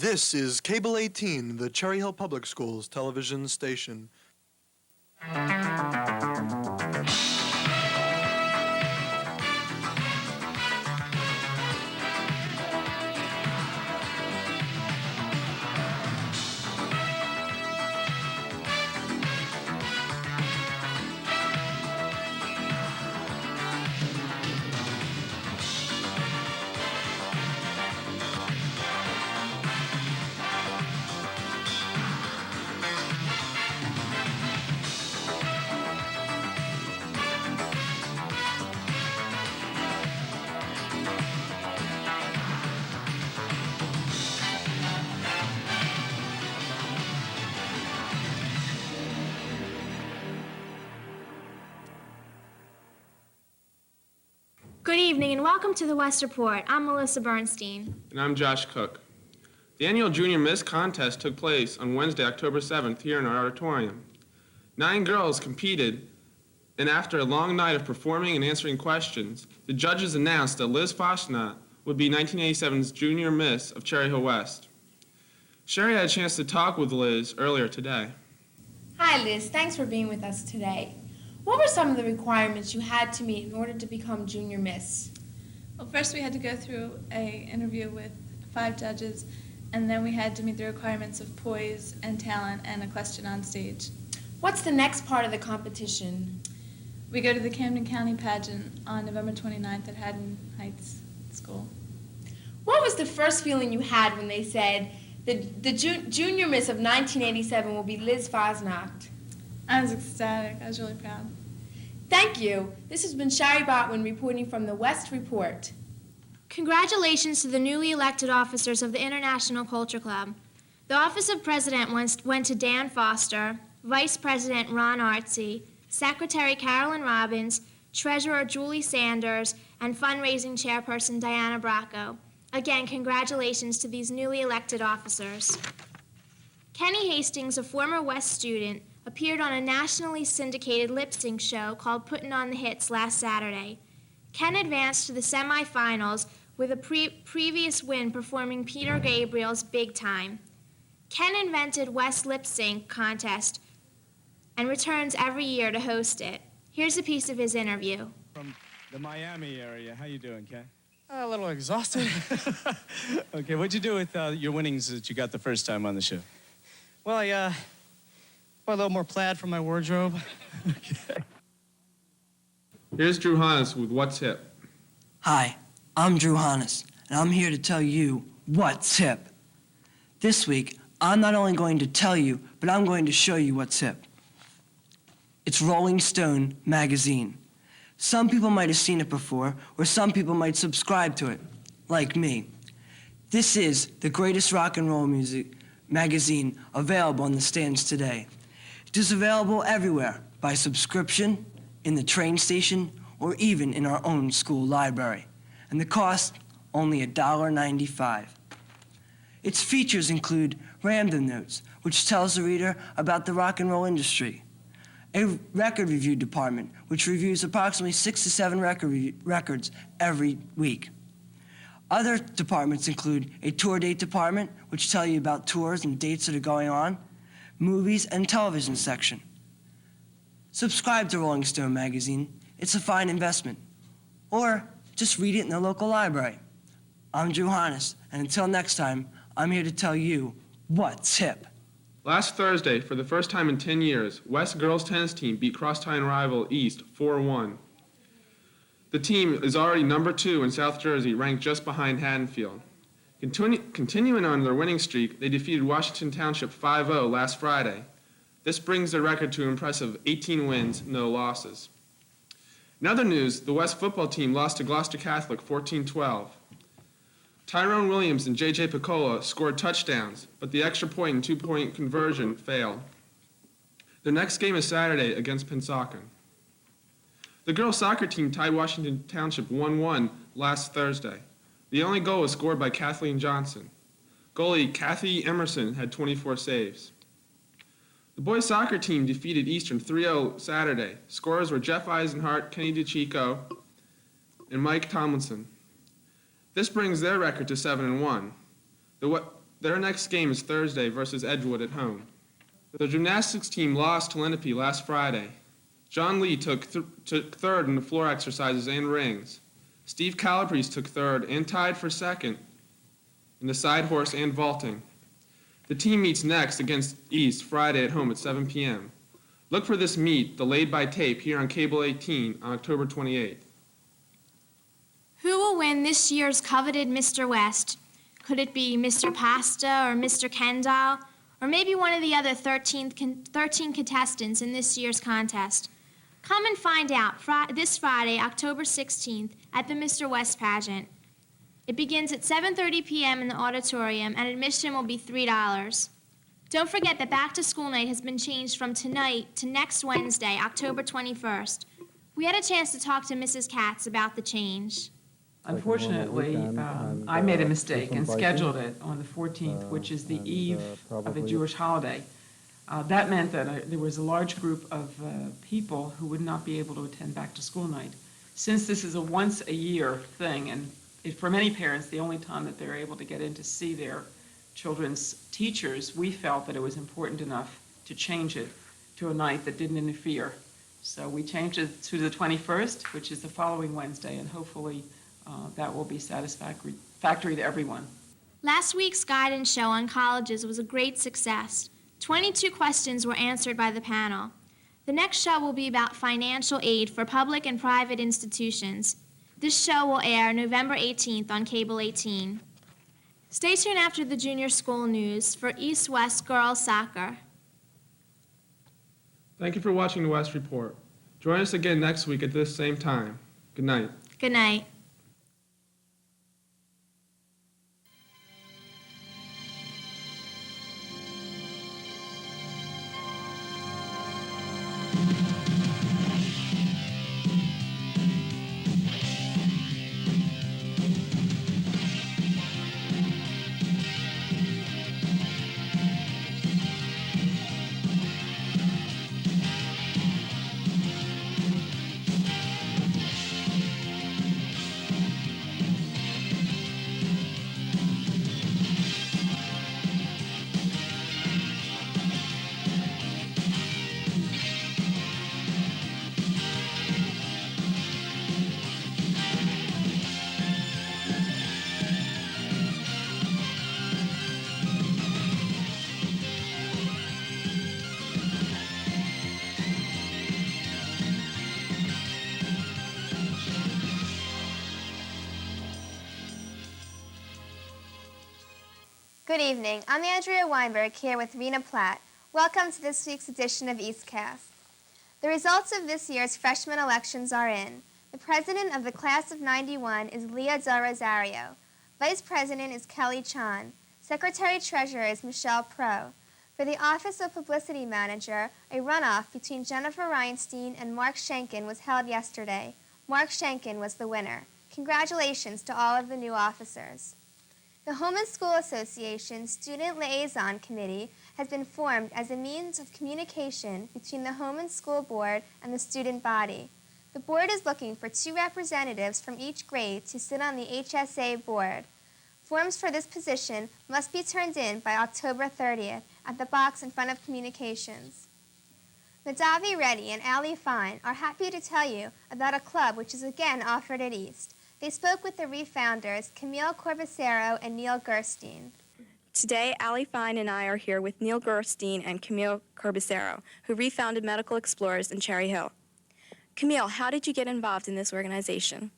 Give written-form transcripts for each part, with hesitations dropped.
This is Cable 18, the Cherry Hill Public Schools television station. Good evening and welcome to the West Report. I'm Melissa Bernstein. And I'm Josh Cook. The annual Junior Miss Contest took place on Wednesday, October 7th here in our auditorium. 9 girls competed, and after a long night of performing and answering questions, the judges announced that Liz Foshnat would be 1987's Junior Miss of Cherry Hill West. Sherry had a chance to talk with Liz earlier today. Hi Liz, thanks for being with us today. What were some of the requirements you had to meet in order to become Junior Miss? Well, first we had to go through an interview with 5 judges, and then we had to meet the requirements of poise and talent and a question on stage. What's the next part of the competition? We go to the Camden County pageant on November 29th at Haddon Heights School. What was the first feeling you had when they said the Junior Miss of 1987 will be Liz Foshnat? I was ecstatic. I was really proud. Thank you. This has been Shari Botwin reporting from the West Report. Congratulations to the newly elected officers of the International Culture Club. The office of president went to Dan Foster, vice president Ron Artsy, secretary Carolyn Robbins, treasurer Julie Sanders, and fundraising chairperson Diana Bracco. Again, congratulations to these newly elected officers. Kenny Hastings, a former West student, appeared on a nationally syndicated lip-sync show called Puttin' on the Hits last Saturday. Ken advanced to the semifinals with a previous win performing Peter Gabriel's Big Time. Ken invented West Lip Sync contest and returns every year to host it. Here's a piece of his interview. From the Miami area. How you doing, Ken? A little exhausted. Okay, what'd you do with your winnings that you got the first time on the show? Well, I bought a little more plaid for my wardrobe. Okay. Here's Drew Hannes with What's Hip. Hi, I'm Drew Hannes, and I'm here to tell you what's hip. This week, I'm not only going to tell you, but I'm going to show you what's hip. It's Rolling Stone magazine. Some people might have seen it before, or some people might subscribe to it, like me. This is the greatest rock and roll music magazine available on the stands today. It is available everywhere, by subscription, in the train station, or even in our own school library. And the cost, only $1.95. Its features include random notes, which tells the reader about the rock and roll industry. A record review department, which reviews approximately 6 to 7 records every week. Other departments include a tour date department, which tell you about tours and dates that are going on, movies and television section. Subscribe to Rolling Stone magazine. It's a fine investment. Or just read it in the local library. I'm Drew Hannes, and until next time, I'm here to tell you what's hip. Last Thursday, for the first time in 10 years, West girls tennis team beat crosstown rival East 4-1. The team is already number 2 in South Jersey, ranked just behind Haddonfield. Continuing on their winning streak, they defeated Washington Township 5-0 last Friday. This brings their record to an impressive 18 wins, no losses. In other news, the West football team lost to Gloucester Catholic 14-12. Tyrone Williams and J.J. Piccola scored touchdowns, but the extra point and 2-point conversion failed. Their next game is Saturday against Pennsauken. The girls' soccer team tied Washington Township 1-1 last Thursday. The only goal was scored by Kathleen Johnson. Goalie Kathy Emerson had 24 saves. The boys' soccer team defeated Eastern 3-0 Saturday. Scorers were Jeff Eisenhart, Kenny DeChico, and Mike Tomlinson. This brings their record to 7-1. Their next game is Thursday versus Edgewood at home. The gymnastics team lost to Lenape last Friday. John Lee took third in the floor exercises and rings. Steve Calabrese took third and tied for second in the side horse and vaulting. The team meets next against East Friday at home at 7 p.m. Look for this meet, delayed by tape, here on Cable 18 on October 28th. Who will win this year's coveted Mr. West? Could it be Mr. Pasta or Mr. Kendall? Or maybe one of the other 13 contestants in this year's contest? Come and find out this Friday, October 16th, at the Mr. West pageant. It begins at 7:30 p.m. in the auditorium, and admission will be $3. Don't forget that back to school night has been changed from tonight to next Wednesday, October 21st. We had a chance to talk to Mrs. Katz about the change. Unfortunately, I made a mistake and scheduled it on the 14th, which is the eve of a Jewish holiday. That meant that there was a large group of people who would not be able to attend back to school night. Since this is a once-a-year thing, and for many parents, the only time that they're able to get in to see their children's teachers, we felt that it was important enough to change it to a night that didn't interfere. So we changed it to the 21st, which is the following Wednesday, and hopefully that will be satisfactory to everyone. Last week's guidance show on colleges was a great success. 22 questions were answered by the panel. The next show will be about financial aid for public and private institutions. This show will air November 18th on Cable 18. Stay tuned after the junior school news for East-West girls soccer. Thank you for watching the West Report. Join us again next week at this same time. Good night. Good night. Good evening. I'm Andrea Weinberg here with Rena Platt. Welcome to this week's edition of EastCast. The results of this year's freshman elections are in. The president of the class of '91 is Leah Del Rosario. Vice president is Kelly Chan. Secretary-treasurer is Michelle Pro. For the office of publicity manager, a runoff between Jennifer Reinstein and Mark Schenken was held yesterday. Mark Schenken was the winner. Congratulations to all of the new officers. The Home and School Association Student Liaison Committee has been formed as a means of communication between the Home and School Board and the student body. The board is looking for 2 representatives from each grade to sit on the HSA board. Forms for this position must be turned in by October 30th at the box in front of Communications. Madavi Reddy and Ali Fine are happy to tell you about a club which is again offered at East. They spoke with the refounders, Camille Corbacero and Neil Gerstein. Today, Ali Fine and I are here with Neil Gerstein and Camille Corbacero, who refounded Medical Explorers in Cherry Hill. Camille, how did you get involved in this organization?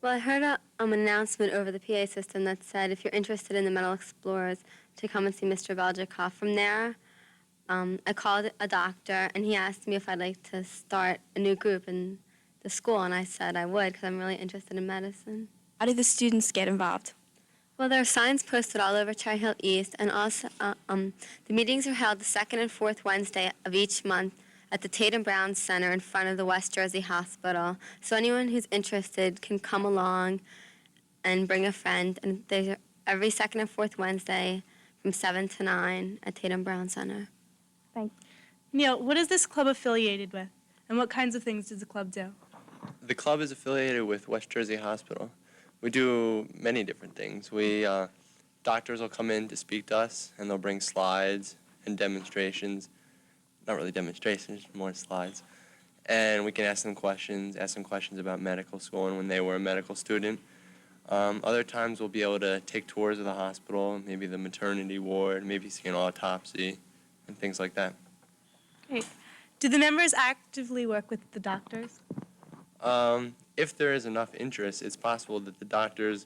Well, I heard an announcement over the PA system that said if you're interested in the Medical Explorers to come and see Mr. Veljikov. From there, I called a doctor, and he asked me if I'd like to start a new group in the school, and I said I would because I'm really interested in medicine. How did the students get involved? Well, there are signs posted all over Cherry Hill East, and also the meetings are held the second and fourth Wednesday of each month at the Tatum Brown Center in front of the West Jersey Hospital. So anyone who's interested can come along and bring a friend, and they're every second and fourth Wednesday from 7 to 9 at Tatum Brown Center. Thanks. Neil, what is this club affiliated with, and what kinds of things does the club do? The club is affiliated with West Jersey Hospital. We do many different things. We doctors will come in to speak to us, and they'll bring slides and demonstrations. Not really demonstrations, more slides. And we can ask them questions about medical school and when they were a medical student. Other times we'll be able to take tours of the hospital, maybe the maternity ward, maybe see an autopsy, and things like that. Great. Do the members actively work with the doctors? If there is enough interest, it's possible that the doctors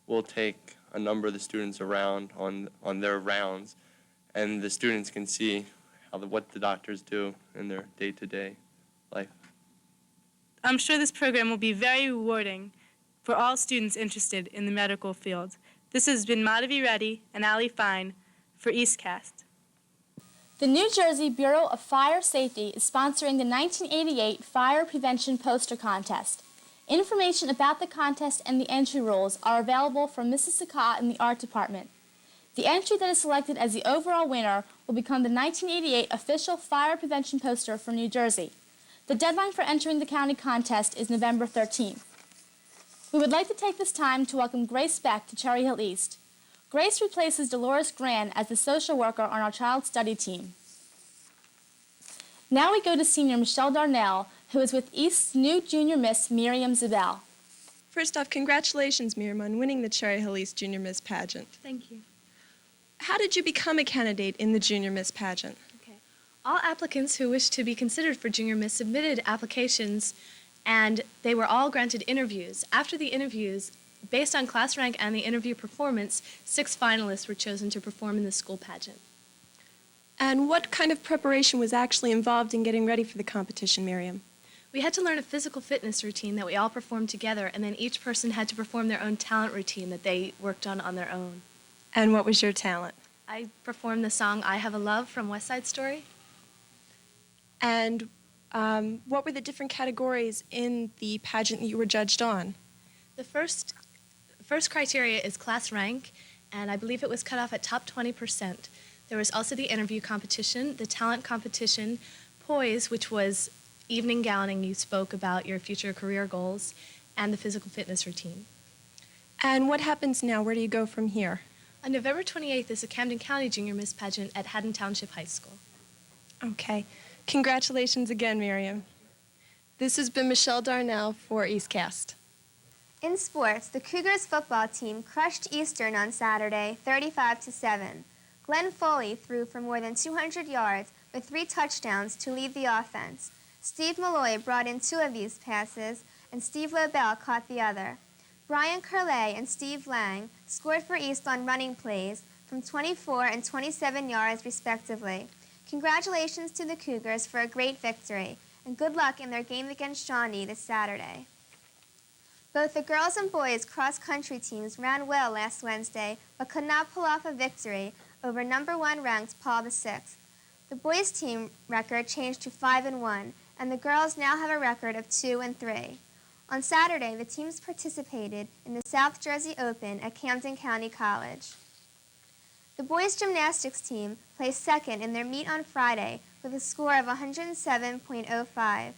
will take a number of the students around on their rounds, and the students can see what the doctors do in their day-to-day life. I'm sure this program will be very rewarding for all students interested in the medical field. This has been Madhavi Reddy and Ali Fine for EastCast. The New Jersey Bureau of Fire Safety is sponsoring the 1988 Fire Prevention Poster Contest. Information about the contest and the entry rules are available from Mrs. Sakat in the Art Department. The entry that is selected as the overall winner will become the 1988 official fire prevention poster for New Jersey. The deadline for entering the county contest is November 13th. We would like to take this time to welcome Grace Beck to Cherry Hill East. Grace replaces Dolores Gran as the social worker on our child study team. Now we go to senior Michelle Darnell, who is with East's new junior miss, Miriam Zabel. First off, congratulations, Miriam, on winning the Cherry Hill East Junior Miss pageant. Thank you. How did you become a candidate in the Junior Miss pageant? All applicants who wished to be considered for Junior Miss submitted applications, and they were all granted interviews. After the interviews, based on class rank and the interview performance, 6 finalists were chosen to perform in the school pageant. And what kind of preparation was actually involved in getting ready for the competition, Miriam? We had to learn a physical fitness routine that we all performed together, and then each person had to perform their own talent routine that they worked on their own. And what was your talent? I performed the song I Have a Love from West Side Story. And what were the different categories in the pageant that you were judged on? The first criteria is class rank, and I believe it was cut off at top 20%. There was also the interview competition, the talent competition, poise, which was evening gowning, you spoke about your future career goals, and the physical fitness routine. And what happens now? Where do you go from here? On November 28th is the Camden County Junior Miss pageant at Haddon Township High School. Okay. Congratulations again, Miriam. This has been Michelle Darnell for EastCast. In sports, the Cougars football team crushed Eastern on Saturday, 35-7. Glenn Foley threw for more than 200 yards with 3 touchdowns to lead the offense. Steve Malloy brought in 2 of these passes, and Steve Lobel caught the other. Brian Curley and Steve Lang scored for East on running plays from 24 and 27 yards respectively. Congratulations to the Cougars for a great victory, and good luck in their game against Shawnee this Saturday. Both the girls and boys cross-country teams ran well last Wednesday, but could not pull off a victory over number 1 ranked Paul VI. The boys' team record changed to 5-1, and the girls now have a record of 2-3. On Saturday, the teams participated in the South Jersey Open at Camden County College. The boys' gymnastics team placed second in their meet on Friday with a score of 107.05.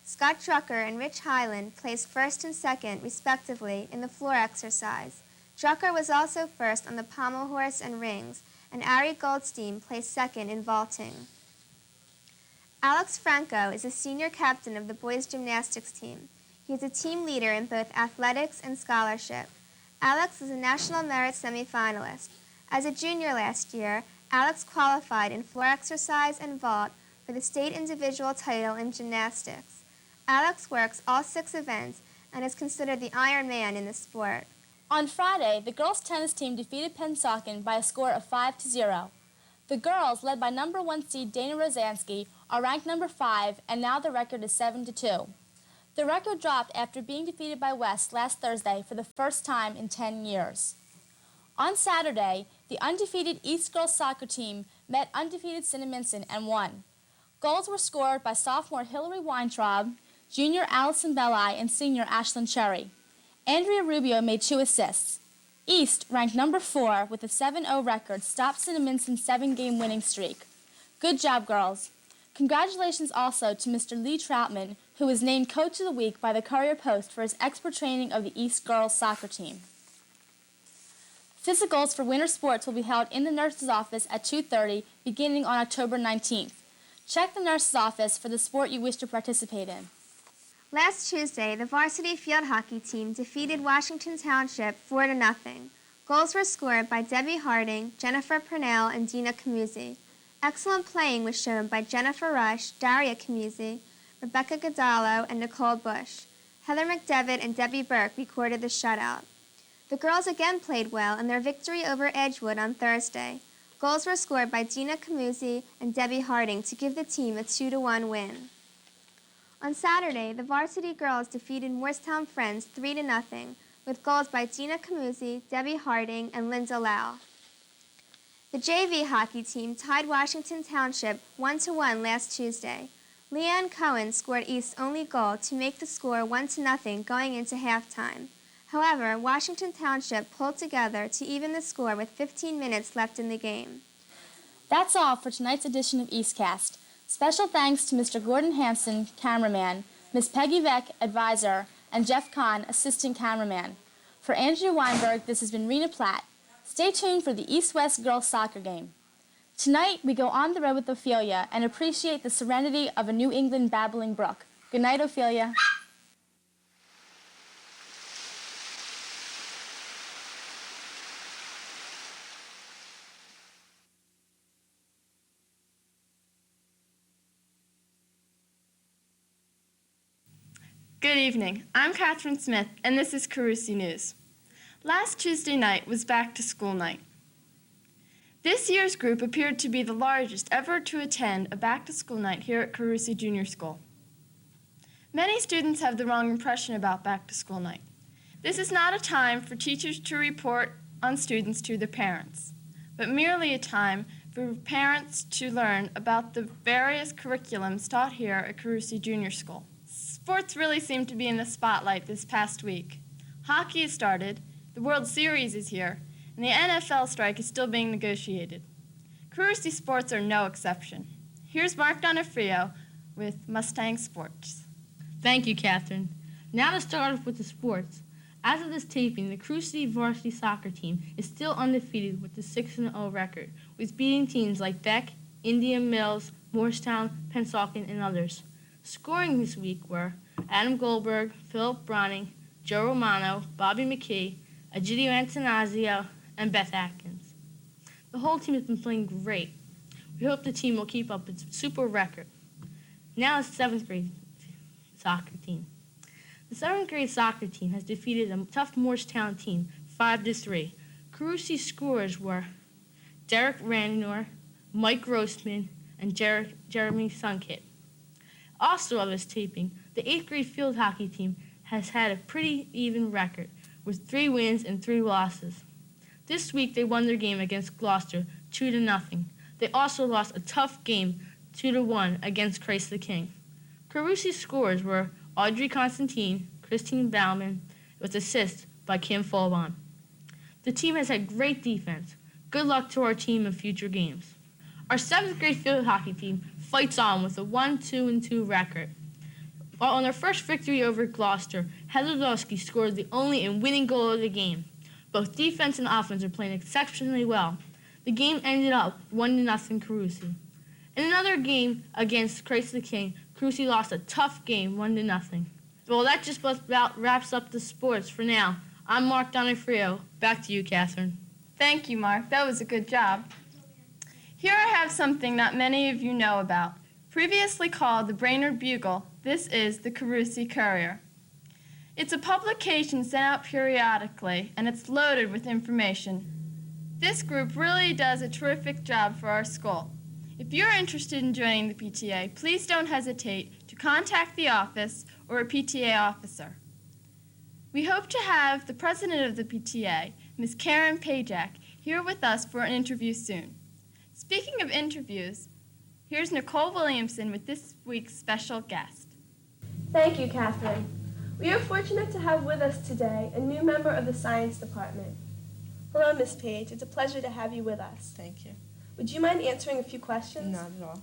Scott Drucker and Rich Highland placed first and second, respectively, in the floor exercise. Drucker was also first on the pommel horse and rings, and Ari Goldstein placed second in vaulting. Alex Franco is a senior captain of the boys' gymnastics team. He is a team leader in both athletics and scholarship. Alex is a National Merit semifinalist. As a junior last year, Alex qualified in floor exercise and vault for the state individual title in gymnastics. Alex works all 6 events and is considered the Iron Man in the sport. On Friday, the girls' tennis team defeated Pennsauken by a score of 5-0. The girls, led by number 1 seed Dana Rosansky, are ranked number 5, and now the record is 7-2. The record dropped after being defeated by West last Thursday for the first time in 10 years. On Saturday, the undefeated East girls soccer team met undefeated Cinnaminson and won. Goals were scored by sophomore Hillary Weintraub, junior Allison Belli, and senior Ashlyn Cherry. Andrea Rubio made 2 assists. East, ranked number 4 with a 7-0 record, stopped Cinnaminson's 7-game winning streak. Good job, girls. Congratulations also to Mr. Lee Troutman, who was named Coach of the Week by the Courier Post for his expert training of the East girls soccer team. Physicals for winter sports will be held in the nurse's office at 2:30 beginning on October 19th. Check the nurse's office for the sport you wish to participate in. Last Tuesday, the varsity field hockey team defeated Washington Township 4-0. Goals were scored by Debbie Harding, Jennifer Purnell, and Dina Camusi. Excellent playing was shown by Jennifer Rush, Daria Camusi, Rebecca Godallo, and Nicole Bush. Heather McDevitt and Debbie Burke recorded the shutout. The girls again played well in their victory over Edgewood on Thursday. Goals were scored by Dina Camusi and Debbie Harding to give the team a 2-1 win. On Saturday, the varsity girls defeated Morristown Friends 3-0 with goals by Dina Camusi, Debbie Harding, and Linda Lau. The JV hockey team tied Washington Township 1-1 last Tuesday. Leanne Cohen scored East's only goal to make the score 1-0 going into halftime. However, Washington Township pulled together to even the score with 15 minutes left in the game. That's all for tonight's edition of EastCast. Special thanks to Mr. Gordon Hanson, cameraman, Ms. Peggy Beck, advisor, and Jeff Kahn, assistant cameraman. For Andrea Weinberg, this has been Rena Platt. Stay tuned for the East-West girls soccer game. Tonight, we go on the road with Ophelia and appreciate the serenity of a New England babbling brook. Good night, Ophelia. Good evening. I'm Catherine Smith, and this is Karusi News. Last Tuesday night was back-to-school night. This year's group appeared to be the largest ever to attend a back-to-school night here at Karusi Junior School. Many students have the wrong impression about back-to-school night. This is not a time for teachers to report on students to their parents, but merely a time for parents to learn about the various curriculums taught here at Karusi Junior School. Sports really seem to be in the spotlight this past week. Hockey has started, the World Series is here, and the NFL strike is still being negotiated. Karusi sports are no exception. Here's Mark Donofrio with Mustang Sports. Thank you, Catherine. Now to start off with the sports. As of this taping, the Karusi varsity soccer team is still undefeated with a 6-0 record, with beating teams like Beck, Indian Mills, Morristown, Pennsauken, and others. Scoring this week were Adam Goldberg, Philip Browning, Joe Romano, Bobby McKee, Egidio Antonazio, and Beth Atkins. The whole team has been playing great. We hope the team will keep up its super record. Now the 7th grade soccer team. The 7th grade soccer team has defeated a tough Morristown team 5-3. Karusi scorers were Derek Randor, Mike Grossman, and Jeremy Sunkit. Also of this taping, the 8th grade field hockey team has had a pretty even record with 3 wins and 3 losses. This week they won their game against Gloucester 2-0. They also lost a tough game 2-1 against Christ the King. Karusi scorers were Audrey Constantine, Christine Bauman, with assists by Kim Folbon. The team has had great defense. Good luck to our team in future games. Our 7th grade field hockey team fights on with a 1-2-2 record. While on their first victory over Gloucester, Heather Dosky scored the only and winning goal of the game. Both defense and offense are playing exceptionally well. The game ended up 1-0 Karusi. In another game against Christ the King, Karusi lost a tough game 1-0. Well, that just about wraps up the sports for now. I'm Mark Donofrio. Back to you, Catherine. Thank you, Mark. That was a good job. Here I have something not many of you know about. Previously called the Brainerd Bugle, this is the Karusi Courier. It's a publication sent out periodically, and it's loaded with information. This group really does a terrific job for our school. If you're interested in joining the PTA, please don't hesitate to contact the office or a PTA officer. We hope to have the president of the PTA, Ms. Karen Pajak, here with us for an interview soon. Speaking of interviews, here's Nicole Williamson with this week's special guest. Thank you, Catherine. We are fortunate to have with us today a new member of the Science Department. Hello, Miss Page. It's a pleasure to have you with us. Thank you. Would you mind answering a few questions? Not at all.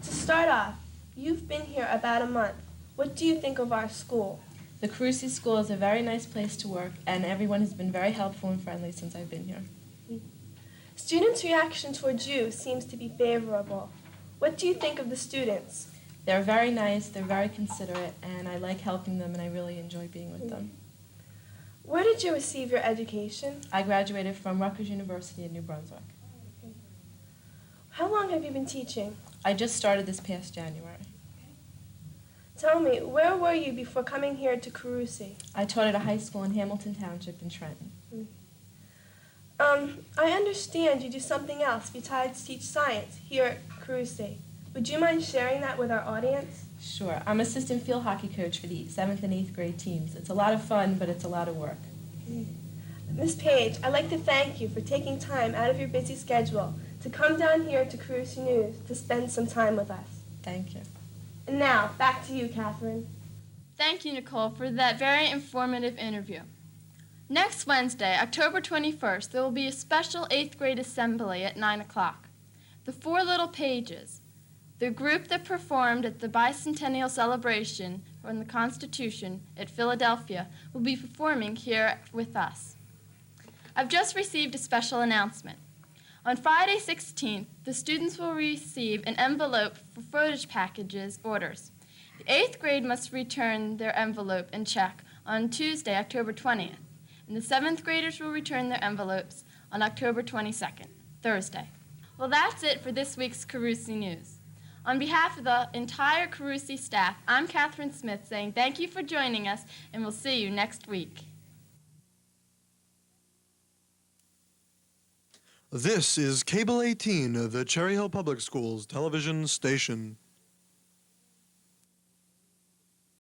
To start off, you've been here about a month. What do you think of our school? The Karusi School is a very nice place to work, and everyone has been very helpful and friendly since I've been here. Students' reaction towards you seems to be favorable. What do you think of the students? They're very nice, they're very considerate, and I like helping them, and I really enjoy being with them. Where did you receive your education? I graduated from Rutgers University in New Brunswick. How long have you been teaching? I just started this past January. Tell me, where were you before coming here to Karusi? I taught at a high school in Hamilton Township in Trenton. I understand you do something else besides teach science here at Karusi. Would you mind sharing that with our audience? Sure. I'm assistant field hockey coach for the 7th and 8th grade teams. It's a lot of fun, but it's a lot of work. Ms. Page, I'd like to thank you for taking time out of your busy schedule to come down here to Karusi News to spend some time with us. Thank you. And now, back to you, Catherine. Thank you, Nicole, for that very informative interview. Next Wednesday, October 21st, there will be a special 8th grade assembly at 9 o'clock. The Four Little Pages, the group that performed at the bicentennial celebration on the Constitution at Philadelphia, will be performing here with us. I've just received a special announcement. On Friday 16th, the students will receive an envelope for footage packages orders. The 8th grade must return their envelope and check on Tuesday, October 20th, and the 7th graders will return their envelopes on October 22nd, Thursday. Well, that's it for this week's Karusi News. On behalf of the entire Karusi staff, I'm Catherine Smith saying thank you for joining us, and we'll see you next week. This is Cable 18, the Cherry Hill Public Schools television station.